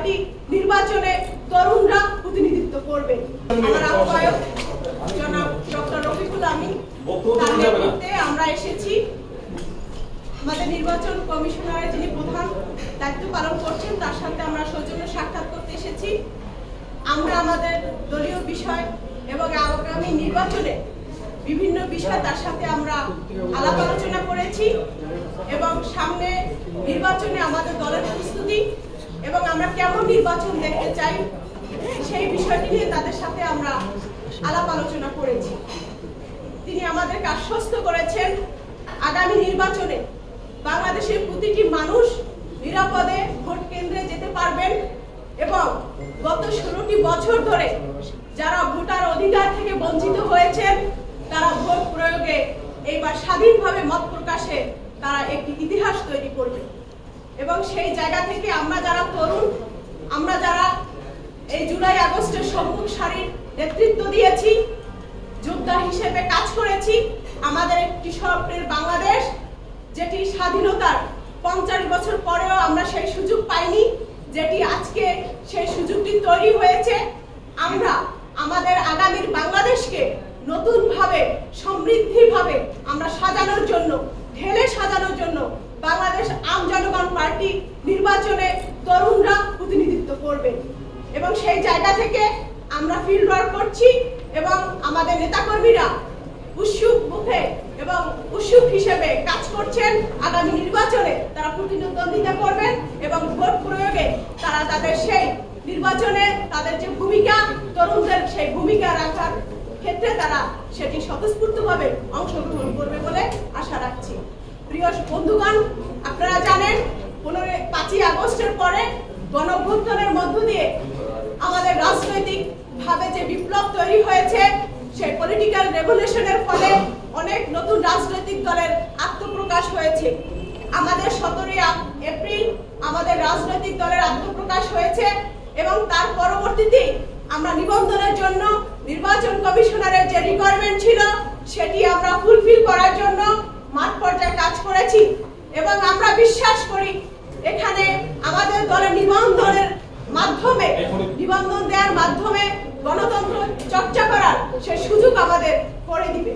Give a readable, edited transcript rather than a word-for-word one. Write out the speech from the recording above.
Party নির্বাচনে তরুণরা প্রতিনিধিত্ব করবে। আমার আহ্বায়ক জনাব ডক্টর রফিকুল আমিন তার নেতৃত্বে আমরা এসেছি। আমাদের নির্বাচন কমিশনারের যিনি প্রধান দায়িত্ব পালন করছেন তার সাথে আমরা সৌজন্য সাক্ষাৎ করতে এসেছি। আমরা আমাদের দলীয় বিষয় এবং আগামী নির্বাচনে বিভিন্ন বিষয় তার সাথে আমরা আলাপ আলোচনা করেছি এবং সামনে নির্বাচনে আমাদের দলের প্রস্তুতি এবং আমরা কেমন নির্বাচন দেখতে চাই সেই বিষয়টি নিয়ে তাদের সাথে আমরা আলাপ আলোচনা করেছি। তিনি আমাদেরকে আশ্বস্ত করেছেন আগামী নির্বাচনে বাংলাদেশের প্রতিটি মানুষ নিরাপদে ভোট কেন্দ্রে যেতে পারবেন এবং গত 16টি বছর ধরে যারা ভোটার অধিকার থেকে বঞ্চিত হয়েছেন তারা ভোট প্রয়োগে এইবার স্বাধীনভাবে মত প্রকাশে তারা একটি ইতিহাস তৈরি করবে এবং সেই জায়গা থেকে আমরা যারা তরুণ, আমরা যারা এই জুলাই আগস্টের সম্মুখ সারির নেতৃত্ব দিয়েছি, যোদ্ধা হিসেবে কাজ করেছি, আমাদের একটি স্বপ্নের বাংলাদেশ যেটি স্বাধীনতার 50 বছর পরেও আমরা সেই সুযোগ পাইনি, যেটি আজকে সেই সুযোগটি তৈরি হয়েছে। আমরা আমাদের আগামীর বাংলাদেশকে নতুনভাবে সমৃদ্ধিভাবে আমরা সাজানোর জন্য, ঢেলে সাজানোর জন্য বাংলাদেশ আম জনগণ পার্টি নির্বাচনে তরুণরা প্রতিনিধিত্ব করবে এবং সেই জায়গা থেকে আমরা ফিল্ড ওয়ার্ক করছি এবং আমাদের নেতাকর্মীরা উৎসুক মুখে এবং উৎসুক হিসেবে কাজ করছেন। আগামী নির্বাচনে তারা প্রতিদ্বন্দ্বিতা করবেন এবং ভোট প্রয়োগে তারা তাদের সেই নির্বাচনে তাদের যে ভূমিকা, তরুণদের সেই ভূমিকা রাখার ক্ষেত্রে তারা সেটি স্বতঃস্ফূর্তভাবে অংশগ্রহণ করবে বলে আশা রাখছি। প্রিয় বন্ধুগণ, আপনারা জানেন 5ই আগস্টের পরে গণঅভ্যুত্থানের মধ্য দিয়ে আমাদের রাজনৈতিক ভাবে যে বিপ্লব তৈরি হয়েছে, সেই পলিটিক্যাল রেভলিউশনের ফলে অনেক নতুন রাজনৈতিক দলের আত্মপ্রকাশ হয়েছে। আমাদের 17 এপ্রিল আমাদের রাজনৈতিক দলের আত্মপ্রকাশ হয়েছে এবং তার পরবর্তীতে আমরা নিবন্ধনের জন্য নির্বাচন কমিশনারের যে রিকোয়ারমেন্ট ছিল সেটি আমরা ফুলফিল করার জন্য মাঠ পর্যায়ে কাজ করেছি এবং আমরা বিশ্বাস করি এখানে আমাদের দলের নিবন্ধনের মাধ্যমে, নিবন্ধন দেওয়ার মাধ্যমে গণতন্ত্র চর্চা করার সেই সুযোগ আমাদের করে দিবে।